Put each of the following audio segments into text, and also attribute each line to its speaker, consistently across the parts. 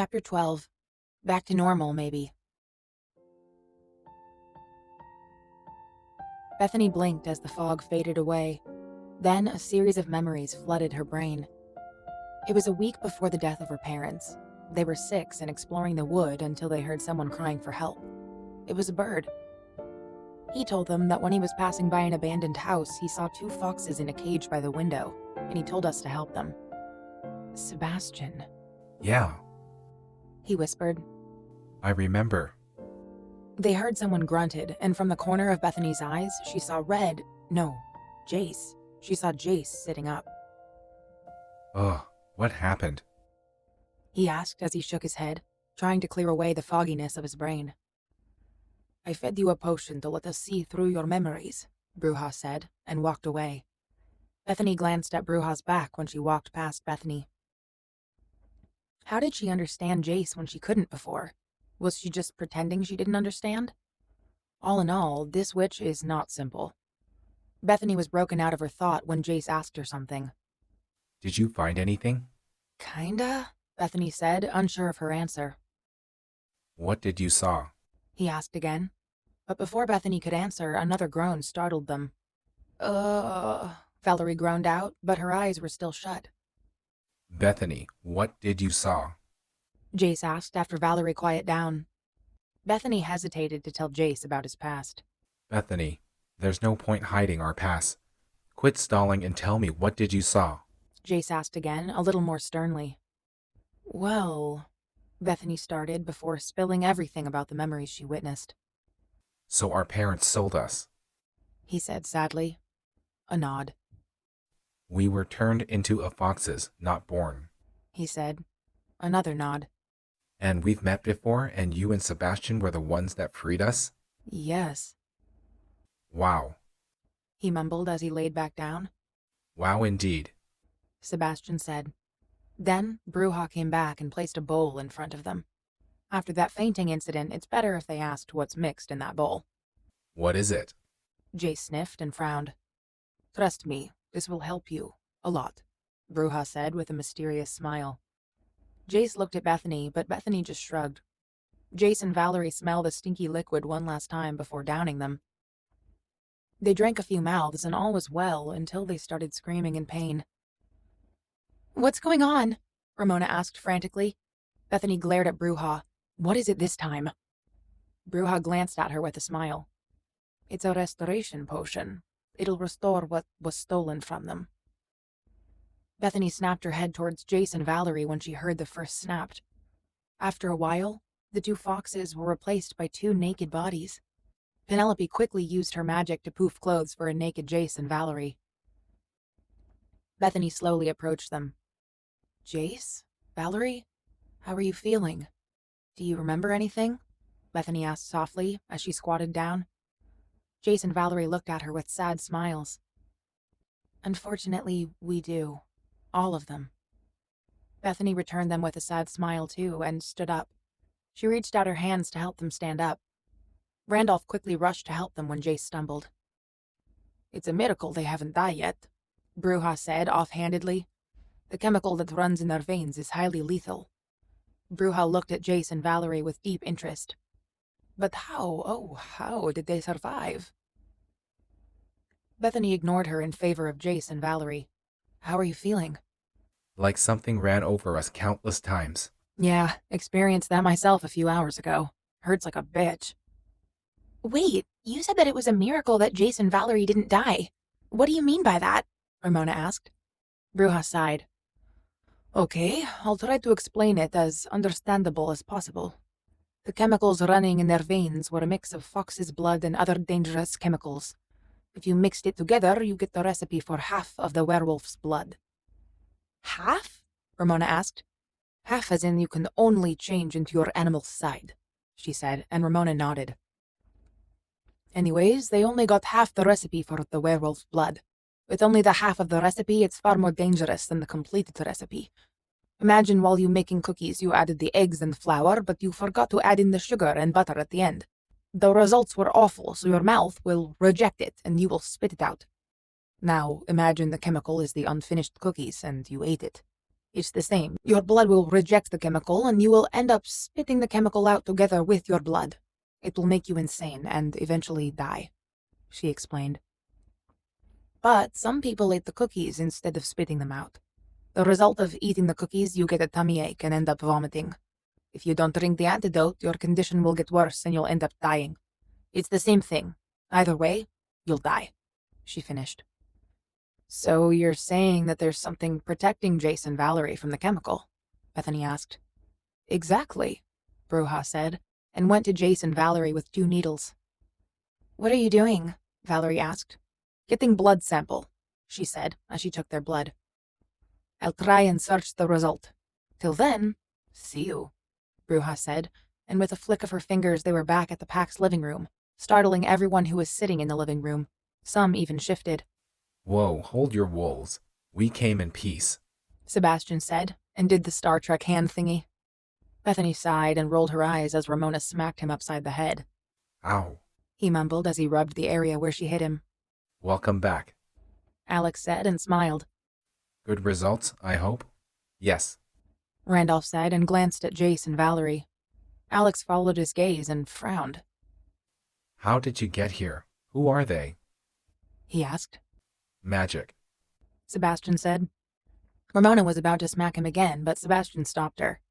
Speaker 1: Chapter 12. Back to normal, maybe. Bethany blinked as the fog faded away. Then a series of memories flooded her brain. It was a week before the death of her parents. They were 6 and exploring the wood until they heard someone crying for help. It was a bird. He told them that when he was passing by an abandoned house, he saw 2 foxes in a cage by the window, and he told us to help them. Sebastian,
Speaker 2: Yeah,
Speaker 1: he whispered.
Speaker 2: I remember.
Speaker 1: They heard someone grunted, and from the corner of Bethany's eyes, she saw Jace. She saw Jace sitting up.
Speaker 2: Ugh, what happened?
Speaker 1: He asked as he shook his head, trying to clear away the fogginess of his brain. I fed you a potion to let us see through your memories, Brujah said, and walked away. Bethany glanced at Brujah's back when she walked past Bethany. How did she understand Jace when she couldn't before? Was she just pretending she didn't understand? All in all, this witch is not simple. Bethany was broken out of her thought when Jace asked her something.
Speaker 2: Did you find anything?
Speaker 1: Kinda, Bethany said, unsure of her answer.
Speaker 2: What did you saw?
Speaker 1: He asked again. But before Bethany could answer, another groan startled them. Valerie groaned out, but her eyes were still shut.
Speaker 2: Bethany, what did you saw?
Speaker 1: Jace asked after Valerie quieted down. Bethany hesitated to tell Jace about his past.
Speaker 2: Bethany, there's no point hiding our past. Quit stalling and tell me, what did you saw?
Speaker 1: Jace asked again, a little more sternly. Well, Bethany started before spilling everything about the memories she witnessed.
Speaker 2: So our parents sold us.
Speaker 1: He said sadly. A nod.
Speaker 2: We were turned into foxes, not born.
Speaker 1: He said. Another nod.
Speaker 2: And we've met before, and you and Sebastian were the ones that freed us?
Speaker 1: Yes.
Speaker 2: Wow.
Speaker 1: He mumbled as he laid back down.
Speaker 2: Wow indeed.
Speaker 1: Sebastian said. Then, Brujah came back and placed a bowl in front of them. After that fainting incident, it's better if they asked what's mixed in that bowl.
Speaker 2: What is it?
Speaker 1: Jace sniffed and frowned. Trust me, this will help you. A lot, Brujah said with a mysterious smile. Jace looked at Bethany, but Bethany just shrugged. Jace and Valerie smelled the stinky liquid one last time before downing them. They drank a few mouths and all was well until they started screaming in pain. What's going on? Ramona asked frantically. Bethany glared at Brujah. What is it this time? Brujah glanced at her with a smile. It's a restoration potion. It'll restore what was stolen from them. Bethany snapped her head towards Jace and Valerie when she heard the first snapped. After a while, the 2 foxes were replaced by 2 naked bodies. Penelope quickly used her magic to poof clothes for a naked Jace and Valerie. Bethany slowly approached them. Jace? Valerie? How are you feeling? Do you remember anything? Bethany asked softly as she squatted down. Jace and Valerie looked at her with sad smiles. Unfortunately, we do. All of them. Bethany returned them with a sad smile too and stood up. She reached out her hands to help them stand up. Randolph quickly rushed to help them when Jace stumbled. It's a miracle they haven't died yet, Brujah said offhandedly. The chemical that runs in their veins is highly lethal. Brujah looked at Jace and Valerie with deep interest. But how did they survive? Bethany ignored her in favor of Jace and Valerie. How are you feeling?
Speaker 2: Like something ran over us countless times.
Speaker 1: Yeah, experienced that myself a few hours ago. Hurts like a bitch. Wait, you said that it was a miracle that Jace and Valerie didn't die. What do you mean by that? Ramona asked. Brujah sighed. Okay, I'll try to explain it as understandable as possible. The chemicals running in their veins were a mix of fox's blood and other dangerous chemicals. If you mixed it together, you get the recipe for half of the werewolf's blood. Half? Ramona asked. Half as in you can only change into your animal side, she said, and Ramona nodded. Anyways, they only got half the recipe for the werewolf's blood. With only the half of the recipe, it's far more dangerous than the completed recipe. Imagine while you making cookies, you added the eggs and flour, but you forgot to add in the sugar and butter at the end. The results were awful, so your mouth will reject it and you will spit it out. Now, imagine the chemical is the unfinished cookies and you ate it. It's the same. Your blood will reject the chemical, and you will end up spitting the chemical out together with your blood. It will make you insane and eventually die," she explained. "But some people ate the cookies instead of spitting them out. The result of eating the cookies, you get a tummy ache and end up vomiting. If you don't drink the antidote, your condition will get worse and you'll end up dying. It's the same thing. Either way, you'll die," she finished. "So you're saying that there's something protecting Jace and Valerie from the chemical?" Bethany asked. "Exactly," Bruja said, and went to Jace and Valerie with 2 needles. "What are you doing?" Valerie asked. "Getting blood sample," she said as she took their blood. "I'll try and search the result. Till then, see you," Bruja said, and with a flick of her fingers they were back at the Pack's living room, startling everyone who was sitting in the living room. Some even shifted.
Speaker 2: Whoa, hold your wolves. We came in peace,
Speaker 1: Sebastian said, and did the Star Trek hand thingy. Bethany sighed and rolled her eyes as Ramona smacked him upside the head.
Speaker 2: Ow.
Speaker 1: He mumbled as he rubbed the area where she hit him.
Speaker 2: Welcome back.
Speaker 1: Alex said and smiled.
Speaker 2: Good results, I hope? Yes.
Speaker 1: Randolph said and glanced at Jace and Valerie. Alex followed his gaze and frowned.
Speaker 2: How did you get here? Who are they?
Speaker 1: He asked.
Speaker 2: Magic,
Speaker 1: Sebastian said. Ramona was about to smack him again, but Sebastian stopped her.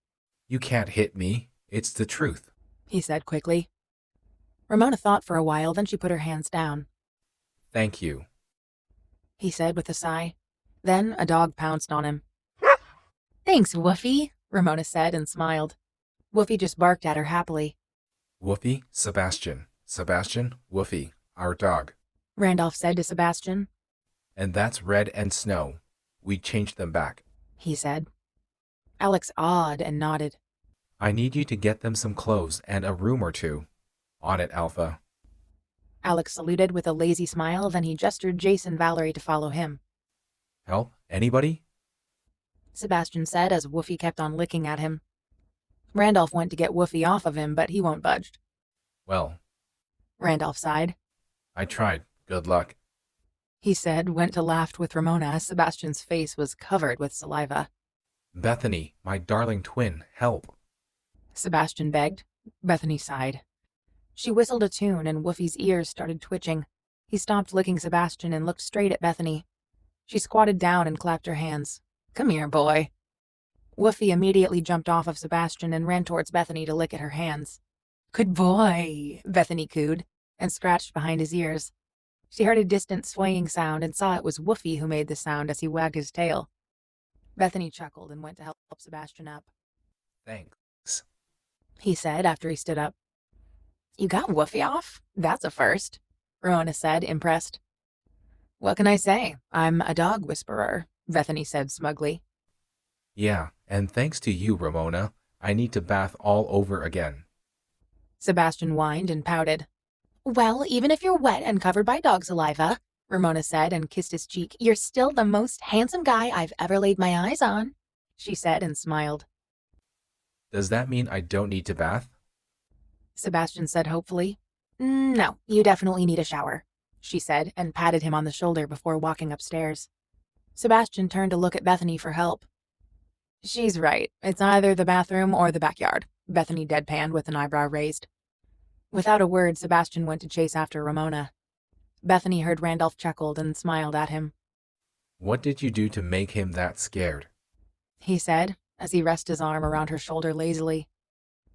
Speaker 2: You can't hit me. It's the truth,
Speaker 1: he said quickly. Ramona thought for a while, then she put her hands down.
Speaker 2: Thank you,
Speaker 1: he said with a sigh. Then a dog pounced on him. Thanks, Woofy, Ramona said and smiled. Woofy just barked at her happily.
Speaker 2: Woofy, Sebastian. Sebastian, Woofy, our dog.
Speaker 1: Randolph said to Sebastian.
Speaker 2: And that's Red and Snow. We changed them back,
Speaker 1: he said. Alex awed and nodded.
Speaker 2: I need you to get them some clothes and a room or two. On it, Alpha.
Speaker 1: Alex saluted with a lazy smile, then he gestured Jace and Valerie to follow him.
Speaker 2: Help? Anybody?
Speaker 1: Sebastian said as Woofy kept on licking at him. Randolph went to get Woofy off of him, but he won't budge.
Speaker 2: Well,
Speaker 1: Randolph sighed.
Speaker 2: I tried. Good luck,
Speaker 1: he said, went to laugh with Ramona as Sebastian's face was covered with saliva.
Speaker 2: Bethany, my darling twin, help.
Speaker 1: Sebastian begged. Bethany sighed. She whistled a tune and Woofy's ears started twitching. He stopped licking Sebastian and looked straight at Bethany. She squatted down and clapped her hands. Come here, boy. Woofy immediately jumped off of Sebastian and ran towards Bethany to lick at her hands. Good boy, Bethany cooed, and scratched behind his ears. She heard a distant swaying sound and saw it was Woofy who made the sound as he wagged his tail. Bethany chuckled and went to help Sebastian up.
Speaker 2: Thanks,
Speaker 1: he said after he stood up. You got Woofy off? That's a first, Ramona said, impressed. What can I say? I'm a dog whisperer, Bethany said smugly.
Speaker 2: Yeah, and thanks to you, Ramona, I need to bath all over again.
Speaker 1: Sebastian whined and pouted. Well, even if you're wet and covered by dog saliva, Ramona said and kissed his cheek, you're still the most handsome guy I've ever laid my eyes on, she said and smiled.
Speaker 2: Does that mean I don't need to bath?
Speaker 1: Sebastian said hopefully. No, you definitely need a shower, she said and patted him on the shoulder before walking upstairs. Sebastian turned to look at Bethany for help. She's right. It's either the bathroom or the backyard, Bethany deadpanned with an eyebrow raised. Without a word, Sebastian went to chase after Ramona. Bethany heard Randolph chuckled and smiled at him.
Speaker 2: What did you do to make him that scared? He
Speaker 1: said, as he rested his arm around her shoulder lazily.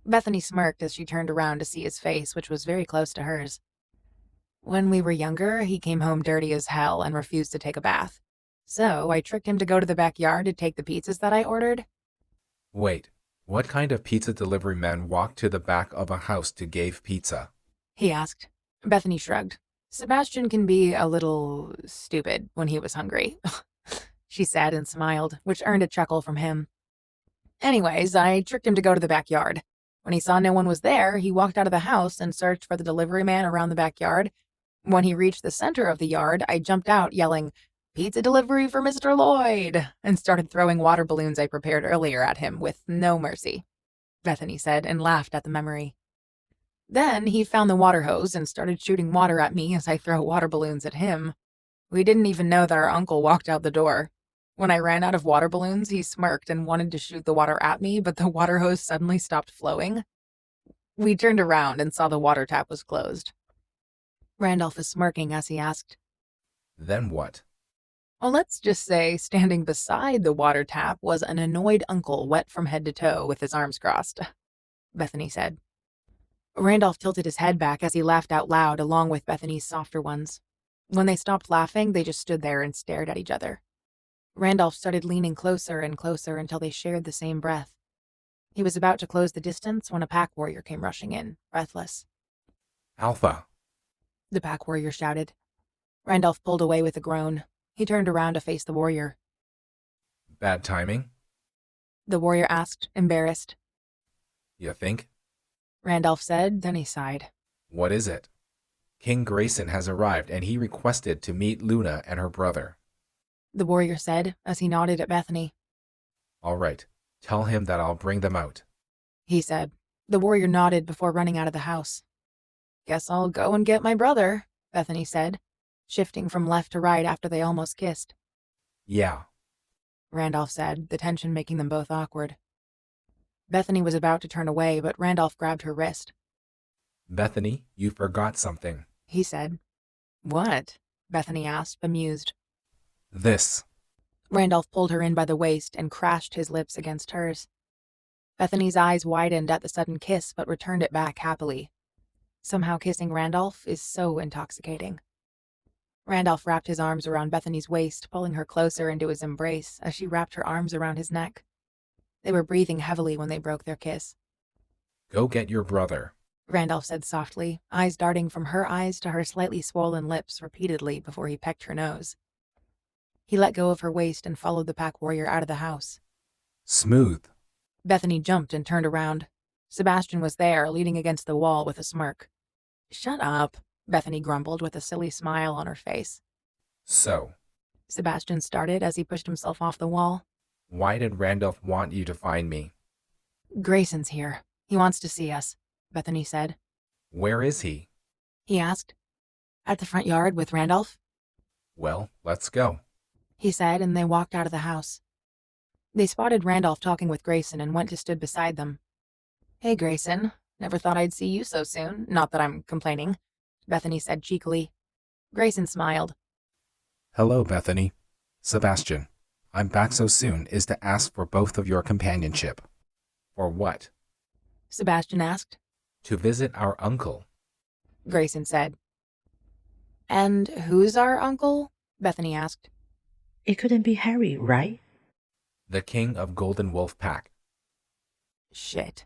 Speaker 1: Bethany smirked as she turned around to see his face, which was very close to hers. When we were younger, he came home dirty as hell and refused to take a bath. So I tricked him to go to the backyard to take the pizzas that I ordered.
Speaker 2: Wait, what kind of pizza delivery man walked to the back of a house to give pizza?
Speaker 1: He asked. Bethany shrugged. Sebastian can be a little stupid when he was hungry, she said and smiled, which earned a chuckle from him. Anyways, I tricked him to go to the backyard. When he saw no one was there, he walked out of the house and searched for the delivery man around the backyard. When he reached the center of the yard, I jumped out yelling, Pizza delivery for Mr. Lloyd, and started throwing water balloons I prepared earlier at him with no mercy, Bethany said and laughed at the memory. Then he found the water hose and started shooting water at me as I throw water balloons at him. We didn't even know that our uncle walked out the door. When I ran out of water balloons, he smirked and wanted to shoot the water at me, but the water hose suddenly stopped flowing. We turned around and saw the water tap was closed. Randolph was smirking as he asked,
Speaker 2: Then what?
Speaker 1: well, let's just say standing beside the water tap was an annoyed uncle wet from head to toe with his arms crossed, Bethany said. Randolph tilted his head back as he laughed out loud along with Bethany's softer ones. When they stopped laughing, they just stood there and stared at each other. Randolph started leaning closer and closer until they shared the same breath. He was about to close the distance when a pack warrior came rushing in, breathless.
Speaker 2: Alpha.
Speaker 1: The pack warrior shouted. Randolph pulled away with a groan. He turned around to face the warrior.
Speaker 2: Bad timing?
Speaker 1: The warrior asked, embarrassed.
Speaker 2: You think?
Speaker 1: Randolph said, then he sighed.
Speaker 2: What is it? King Grayson has arrived and he requested to meet Luna and her brother.
Speaker 1: The warrior said as he nodded at Bethany.
Speaker 2: All right. Tell him that I'll bring them out.
Speaker 1: He said. The warrior nodded before running out of the house. Guess I'll go and get my brother, Bethany said, shifting from left to right after they almost kissed.
Speaker 2: Yeah.
Speaker 1: Randolph said, the tension making them both awkward. Bethany was about to turn away, but Randolph grabbed her wrist.
Speaker 2: Bethany, you forgot something.
Speaker 1: He said. What? Bethany asked, bemused.
Speaker 2: This.
Speaker 1: Randolph pulled her in by the waist and crashed his lips against hers. Bethany's eyes widened at the sudden kiss, but returned it back happily. Somehow kissing Randolph is so intoxicating. Randolph wrapped his arms around Bethany's waist, pulling her closer into his embrace as she wrapped her arms around his neck. They were breathing heavily when they broke their kiss.
Speaker 2: Go get your brother,
Speaker 1: Randolph said softly, eyes darting from her eyes to her slightly swollen lips repeatedly before he pecked her nose. He let go of her waist and followed the pack warrior out of the house.
Speaker 2: Smooth.
Speaker 1: Bethany jumped and turned around. Sebastian was there, leaning against the wall with a smirk. Shut up, Bethany grumbled with a silly smile on her face.
Speaker 2: So,
Speaker 1: Sebastian started as he pushed himself off the wall.
Speaker 2: why did Randolph want you to find me?
Speaker 1: Grayson's here. He wants to see us, Bethany said.
Speaker 2: Where is he?
Speaker 1: He asked. At the front yard with Randolph,
Speaker 2: Well, let's go.
Speaker 1: he said, and they walked out of the house. They spotted Randolph talking with Grayson and went to stood beside them. Hey, Grayson. Never thought I'd see you so soon. Not that I'm complaining, Bethany said cheekily. Grayson smiled.
Speaker 2: Hello, Bethany. Sebastian, I'm back so soon is to ask for both of your companionship. For what?
Speaker 1: Sebastian asked.
Speaker 2: To visit our uncle.
Speaker 1: Grayson said. And who's our uncle? Bethany asked.
Speaker 3: It couldn't be Harry, right?
Speaker 2: The king of Golden Wolf Pack.
Speaker 1: Shit.